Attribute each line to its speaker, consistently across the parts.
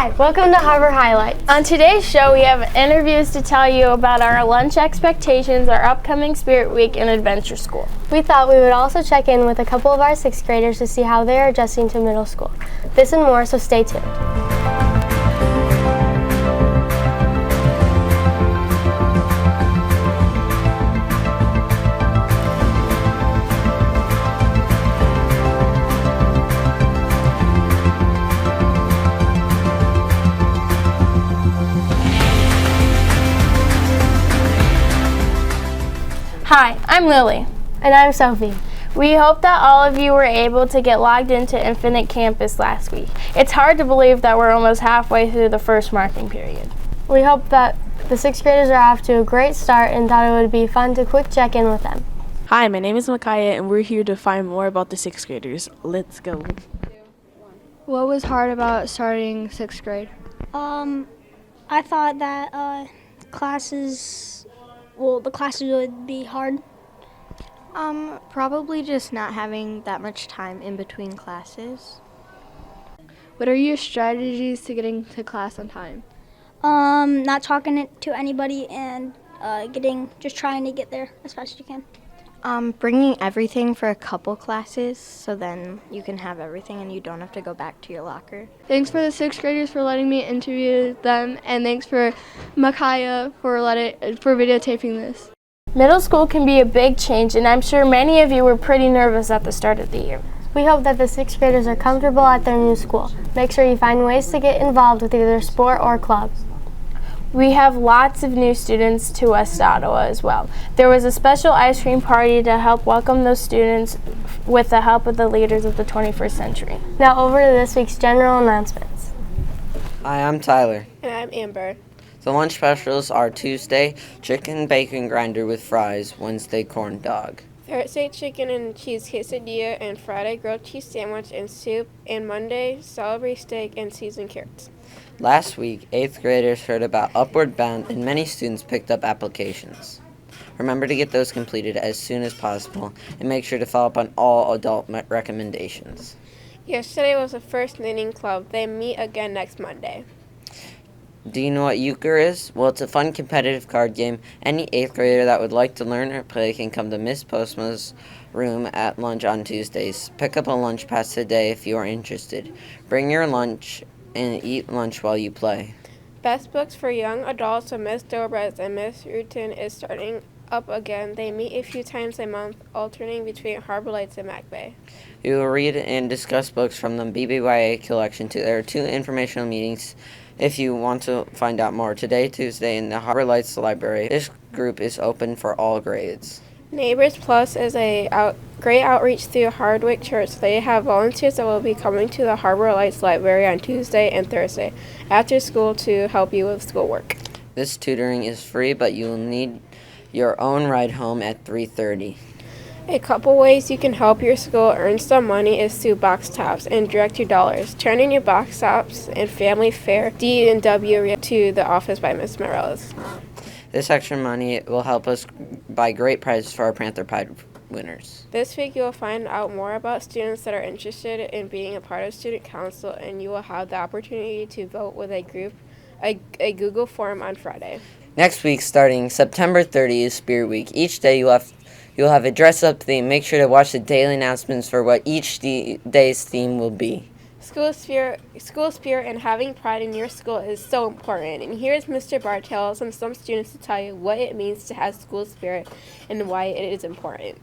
Speaker 1: Hi, welcome to Harbor Highlights.
Speaker 2: On today's show, we have interviews to tell you about our lunch expectations, our upcoming Spirit Week, and Adventure School.
Speaker 1: We thought we would also check in with a couple of our 6th graders to see how they are adjusting to middle school. This and more, so stay tuned.
Speaker 2: Hi, I'm Lily.
Speaker 1: And I'm Sophie.
Speaker 2: We hope that all of you were able to get logged into Infinite Campus last week. It's hard to believe that we're almost halfway through the first marking period.
Speaker 1: We hope that the 6th graders are off to a great start and thought it would be fun to quick check in with them.
Speaker 3: Hi, my name is Micaiah, and we're here to find more about the 6th graders. Let's go.
Speaker 4: What was hard about starting 6th grade?
Speaker 5: I thought that the classes would be hard.
Speaker 6: Probably just not having that much time in between classes.
Speaker 4: What are your strategies to getting to class on time?
Speaker 5: Not talking to anybody and just trying to get there as fast as you can.
Speaker 6: Bringing everything for a couple classes so then you can have everything and you don't have to go back to your locker.
Speaker 4: Thanks for the 6th graders for letting me interview them, and thanks for Micaiah for videotaping this.
Speaker 2: Middle school can be a big change, and I'm sure many of you were pretty nervous at the start of the year.
Speaker 1: We hope that the 6th graders are comfortable at their new school. Make sure you find ways to get involved with either sport or club.
Speaker 2: We have lots of new students to West Ottawa as well. There was a special ice cream party to help welcome those students with the help of the leaders of the 21st century.
Speaker 1: Now over to this week's general announcements.
Speaker 7: Hi, I'm Tyler.
Speaker 2: And I'm Amber.
Speaker 7: The lunch specials are Tuesday, chicken bacon grinder with fries, Wednesday, corn dog.
Speaker 8: Thursday, chicken and cheese quesadilla, and Friday, grilled cheese sandwich and soup, and Monday, celery steak and seasoned carrots.
Speaker 7: Last week, 8th graders heard about Upward Bound and many students picked up applications. Remember to get those completed as soon as possible and make sure to follow up on all adult recommendations.
Speaker 8: Yesterday was the first knitting club. They meet again next Monday.
Speaker 7: Do you know what euchre is? Well, it's a fun competitive card game. Any 8th grader that would like to learn or play can come to Miss Postma's room at lunch on Tuesdays. Pick up a lunch pass today if you are interested. Bring your lunch and eat lunch while you play.
Speaker 8: Best Books for Young Adults with Miss Dobres and Miss Rutan is starting up again. They meet a few times a month, alternating between Harbor Lights and Mac Bay.
Speaker 7: You will read and discuss books from the BBYA collection. There are 2 informational meetings if you want to find out more. Today, Tuesday, in the Harbor Lights Library. This group is open for all grades.
Speaker 8: Neighbors Plus is a great outreach through Hardwick Church. They have volunteers that will be coming to the Harbor Lights Library on Tuesday and Thursday after school to help you with schoolwork.
Speaker 7: This tutoring is free, but you will need your own ride home at 3:30.
Speaker 8: A couple ways you can help your school earn some money is through box tops and direct your dollars. Turn in your box tops and family fare D&W to the office by Miss Morales.
Speaker 7: This extra money will help us buy great prizes for our Panther Pie winners.
Speaker 8: This week you will find out more about students that are interested in being a part of Student Council, and you will have the opportunity to vote with a Google form on Friday.
Speaker 7: Next week, starting September 30th, is Spirit Week. Each day you'll have a dress-up theme. Make sure to watch the daily announcements for what each day's theme will be.
Speaker 8: School spirit and having pride in your school is so important. And here's Mr. Bartels and some students to tell you what it means to have school spirit and why it is important.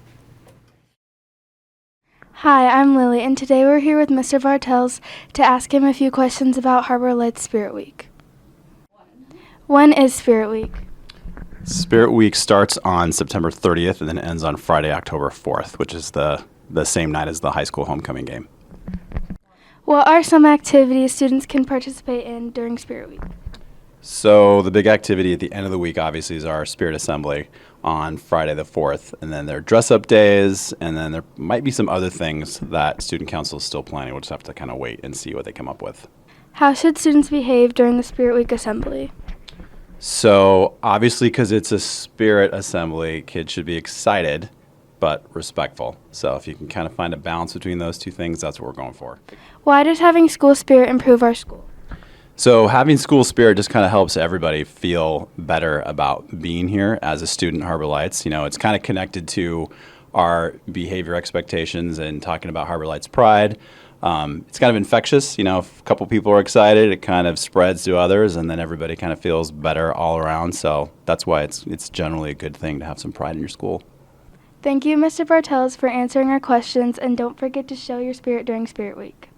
Speaker 4: Hi, I'm Lily, and today we're here with Mr. Bartels to ask him a few questions about Harbor Lights Spirit Week. When is Spirit Week?
Speaker 9: Spirit Week starts on September 30th and then ends on Friday, October 4th, which is the same night as the high school homecoming game.
Speaker 4: What are some activities students can participate in during Spirit Week?
Speaker 9: So the big activity at the end of the week, obviously, is our Spirit Assembly on Friday the 4th, and then there are dress-up days, and then there might be some other things that Student Council is still planning. We'll just have to kind of wait and see what they come up with.
Speaker 4: How should students behave during the Spirit Week Assembly?
Speaker 9: So obviously, because it's a Spirit Assembly, kids should be excited, but respectful. So if you can kind of find a balance between those two things, that's what we're going for.
Speaker 4: Why does having school spirit improve our school?
Speaker 9: So having school spirit just kind of helps everybody feel better about being here as a student at Harbor Lights. You know, it's kind of connected to our behavior expectations and talking about Harbor Lights pride. It's kind of infectious. You know, if a couple people are excited, it kind of spreads to others, and then everybody kind of feels better all around. So that's why it's generally a good thing to have some pride in your school.
Speaker 4: Thank you, Mr. Bartels, for answering our questions, and don't forget to show your spirit during Spirit Week.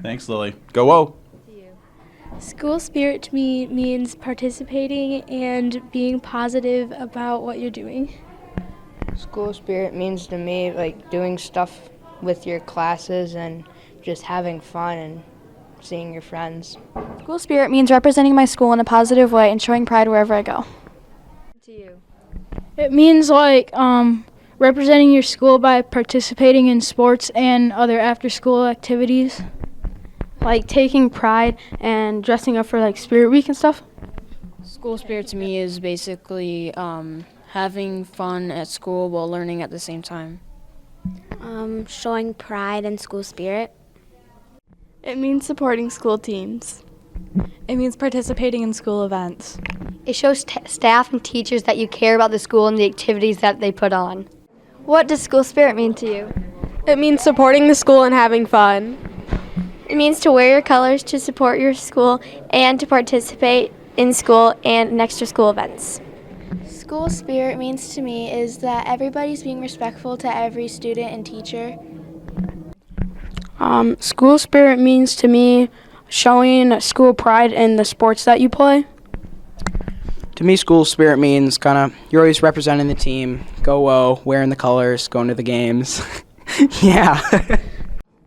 Speaker 9: Thanks, Lily. Go Whoa!
Speaker 10: School spirit to me means participating and being positive about what you're doing.
Speaker 11: School spirit means to me like doing stuff with your classes and just having fun and seeing your friends.
Speaker 12: School spirit means representing my school in a positive way and showing pride wherever I go.
Speaker 10: To you. It means representing your school by participating in sports and other after-school activities. Like taking pride and dressing up for Spirit Week and stuff.
Speaker 13: School spirit to me is basically having fun at school while learning at the same time.
Speaker 14: Showing pride in school spirit.
Speaker 15: It means supporting school teams.
Speaker 16: It means participating in school events.
Speaker 17: It shows staff and teachers that you care about the school and the activities that they put on.
Speaker 18: What does school spirit mean to you?
Speaker 8: It means supporting the school and having fun.
Speaker 1: It means to wear your colors to support your school and to participate in school and in extra-school events.
Speaker 2: School spirit means to me is that everybody's being respectful to every student and teacher.
Speaker 10: School spirit means to me showing school pride in the sports that you play.
Speaker 19: To me, school spirit means you're always representing the team, go whoa, wearing the colors, going to the games. Yeah.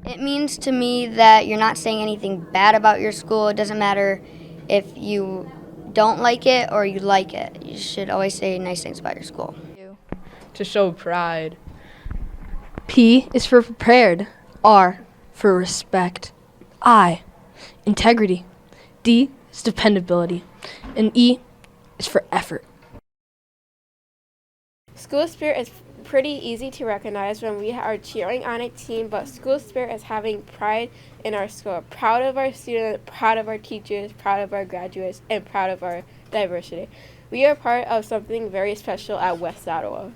Speaker 17: It means to me that you're not saying anything bad about your school. It doesn't matter if you don't like it or you like it. You should always say nice things about your school.
Speaker 20: To show pride.
Speaker 21: P is for prepared. R for respect. I, integrity. D is dependability. And E is for effort.
Speaker 8: School spirit is pretty easy to recognize when we are cheering on a team, but school spirit is having pride in our school, proud of our students, proud of our teachers, proud of our graduates, and proud of our diversity. We are part of something very special at West Ottawa.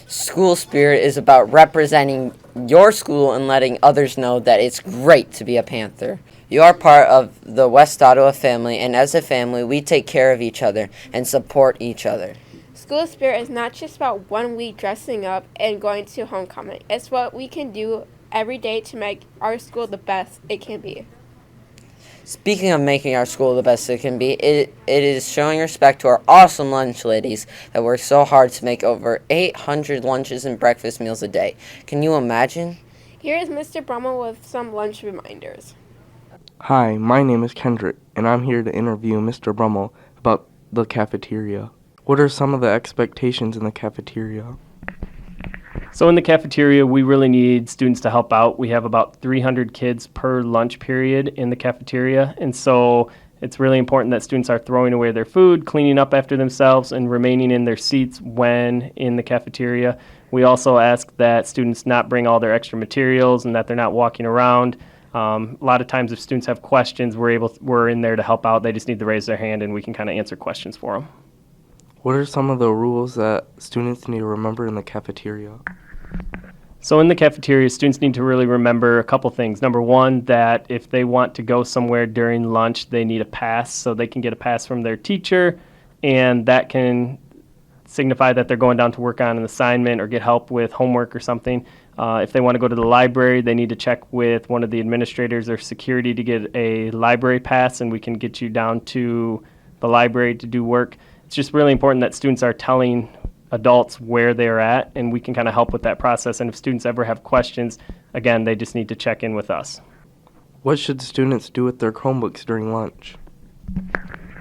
Speaker 7: School spirit is about representing your school and letting others know that it's great to be a Panther. You are part of the West Ottawa family, and as a family, we take care of each other and support each other.
Speaker 8: School spirit is not just about 1 week dressing up and going to homecoming. It's what we can do every day to make our school the best it can be.
Speaker 7: Speaking of making our school the best it can be, it is showing respect to our awesome lunch ladies that work so hard to make over 800 lunches and breakfast meals a day. Can you imagine?
Speaker 8: Here is Mr. Brummel with some lunch reminders.
Speaker 22: Hi, my name is Kendrick, and I'm here to interview Mr. Brummel about the cafeteria. What are some of the expectations in the cafeteria?
Speaker 23: So in the cafeteria, we really need students to help out. We have about 300 kids per lunch period in the cafeteria, and so it's really important that students are throwing away their food, cleaning up after themselves, and remaining in their seats when in the cafeteria. We also ask that students not bring all their extra materials and that they're not walking around. A lot of times if students have questions, we're in there to help out. They just need to raise their hand and we can kind of answer questions for them.
Speaker 22: What are some of the rules that students need to remember in the cafeteria?
Speaker 23: So in the cafeteria, students need to really remember a couple things. Number one, that if they want to go somewhere during lunch, they need a pass, so they can get a pass from their teacher, and that can signify that they're going down to work on an assignment or get help with homework or something. If they want to go to the library, they need to check with one of the administrators or security to get a library pass, and we can get you down to the library to do work. It's just really important that students are telling adults where they're at, and we can kind of help with that process. And if students ever have questions, again, they just need to check in with us.
Speaker 22: What should students do with their Chromebooks during lunch?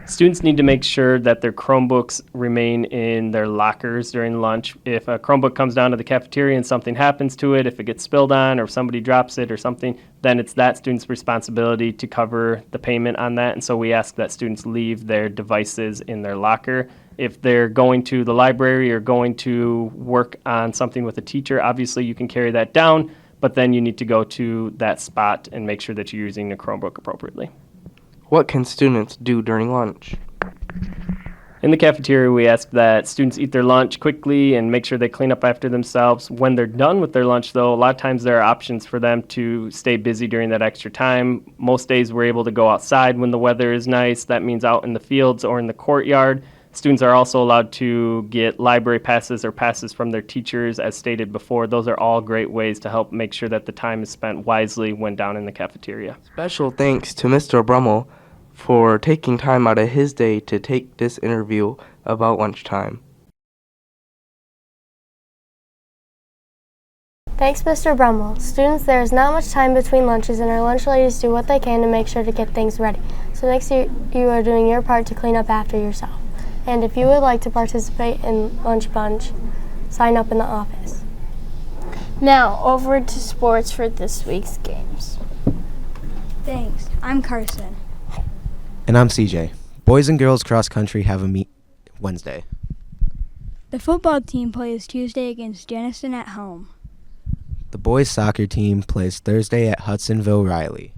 Speaker 23: Students need to make sure that their Chromebooks remain in their lockers during lunch. If a Chromebook comes down to the cafeteria and something happens to it, if it gets spilled on or if somebody drops it or something, then it's that student's responsibility to cover the payment on that. And so we ask that students leave their devices in their locker. If they're going to the library or going to work on something with a teacher, obviously you can carry that down, but then you need to go to that spot and make sure that you're using the Chromebook appropriately.
Speaker 22: What can students do during lunch?
Speaker 23: In the cafeteria, we ask that students eat their lunch quickly and make sure they clean up after themselves. When they're done with their lunch, though, a lot of times there are options for them to stay busy during that extra time. Most days we're able to go outside when the weather is nice. That means out in the fields or in the courtyard. Students are also allowed to get library passes or passes from their teachers, as stated before. Those are all great ways to help make sure that the time is spent wisely when down in the cafeteria.
Speaker 22: Special thanks to Mr. Brummel for taking time out of his day to take this interview about lunchtime.
Speaker 2: Thanks, Mr. Brummel. Students, there is not much time between lunches, and our lunch ladies do what they can to make sure to get things ready. So make sure you are doing your part to clean up after yourself. And if you would like to participate in Lunch Bunch, sign up in the office. Now, over to sports for this week's games.
Speaker 3: Thanks. I'm Carson.
Speaker 5: And I'm CJ. Boys and girls cross country have a meet Wednesday.
Speaker 3: The football team plays Tuesday against Janison at home.
Speaker 5: The boys soccer team plays Thursday at Hudsonville Riley.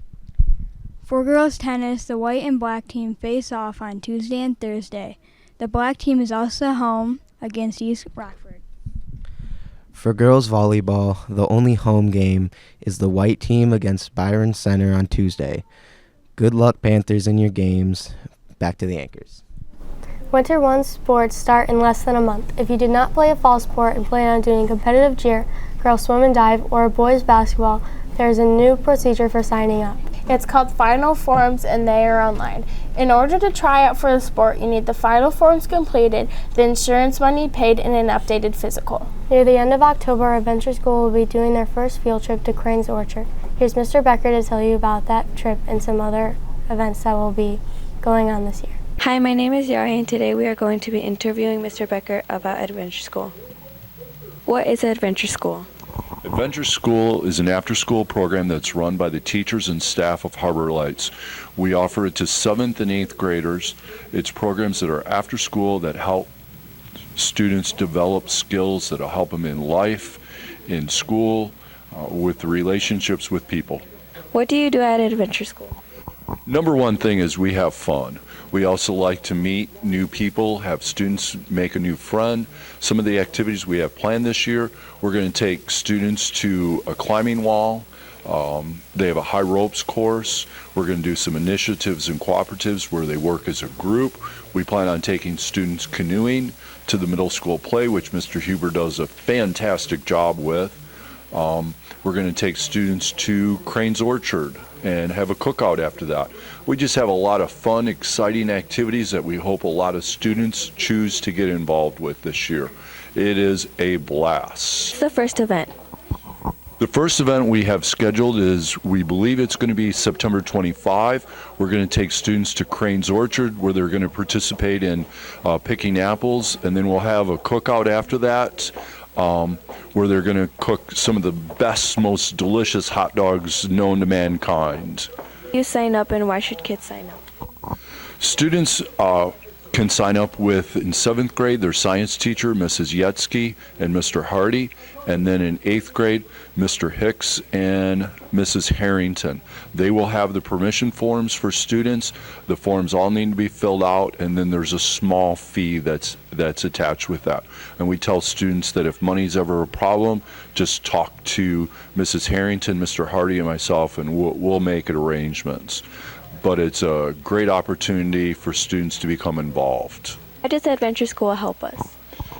Speaker 3: For girls tennis, the white and black team face off on Tuesday and Thursday. The black team is also home against East Rockford.
Speaker 5: For girls volleyball, the only home game is the white team against Byron Center on Tuesday. Good luck, Panthers, in your games. Back to the anchors.
Speaker 2: Winter 1 sports start in less than a month. If you did not play a fall sport and plan on doing competitive cheer, girls swim and dive, or boys basketball, there is a new procedure for signing up. It's called Final Forms, and they are online. In order to try out for the sport, you need the final forms completed, the insurance money paid, and an updated physical. Near the end of October, our Adventure School will be doing their first field trip to Crane's Orchard. Here's Mr. Becker to tell you about that trip and some other events that will be going on this year.
Speaker 6: Hi, my name is Yari, and today we are going to be interviewing Mr. Becker about Adventure School. What is Adventure School?
Speaker 24: Adventure School is an after-school program that's run by the teachers and staff of Harbor Lights. We offer it to 7th and 8th graders. It's programs that are after school that help students develop skills that will help them in life, in school, with relationships with people.
Speaker 6: What do you do at Adventure School?
Speaker 24: Number one thing is we have fun. We also like to meet new people, have students make a new friend. Some of the activities we have planned this year, we're going to take students to a climbing wall. They have a high ropes course. We're going to do some initiatives and cooperatives where they work as a group. We plan on taking students canoeing to the middle school play, which Mr. Huber does a fantastic job with. We're going to take students to Crane's Orchard and have a cookout after that. We just have a lot of fun, exciting activities that we hope a lot of students choose to get involved with this year. It is a blast.
Speaker 6: What's the first event?
Speaker 24: The first event we have scheduled is, we believe it's going to be September 25. We're going to take students to Crane's Orchard where they're going to participate in picking apples, and then we'll have a cookout after that. Where they're going to cook some of the best, most delicious hot dogs known to mankind.
Speaker 6: You sign up, and why should kids sign up?
Speaker 24: Students can sign up with, in 7th grade, their science teacher, Mrs. Yetzke and Mr. Hardy, and then in 8th grade, Mr. Hicks and Mrs. Harrington. They will have the permission forms for students. The forms all need to be filled out, and then there's a small fee that's attached with that. And we tell students that if money's ever a problem, just talk to Mrs. Harrington, Mr. Hardy, and myself, and we'll make arrangements. But it's a great opportunity for students to become involved.
Speaker 6: How does Adventure School help us?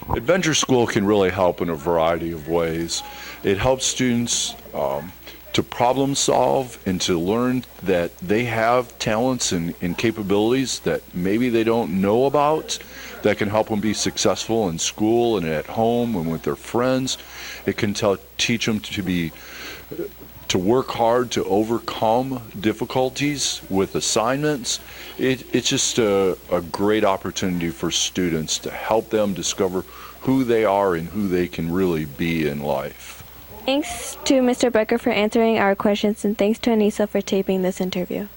Speaker 24: Adventure School can really help in a variety of ways. It helps students to problem solve and to learn that they have talents and capabilities that maybe they don't know about that can help them be successful in school and at home and with their friends. It can teach them to work hard to overcome difficulties with assignments. It's just a great opportunity for students to help them discover who they are and who they can really be in life.
Speaker 6: Thanks to Mr. Becker for answering our questions, and thanks to Anissa for taping this interview.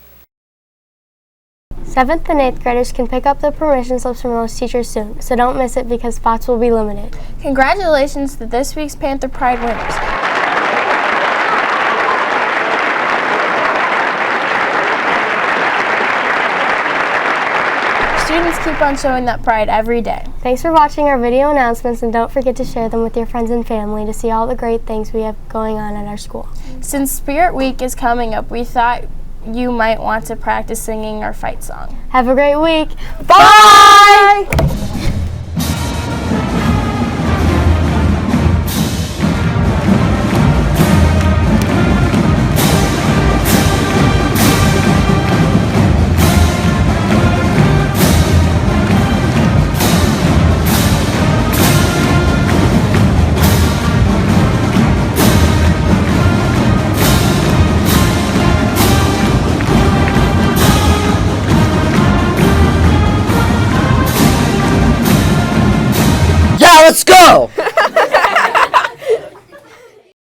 Speaker 2: 7th and 8th graders can pick up the permission slips from those teachers soon, so don't miss it because spots will be limited. Congratulations to this week's Panther Pride winners.
Speaker 4: students keep on showing that pride every day.
Speaker 2: Thanks for watching our video announcements, and don't forget to share them with your friends and family to see all the great things we have going on at our school.
Speaker 4: Since Spirit Week is coming up, we thought you might want to practice singing our fight song.
Speaker 2: Have a great week.
Speaker 4: Bye!
Speaker 7: Yeah, let's go!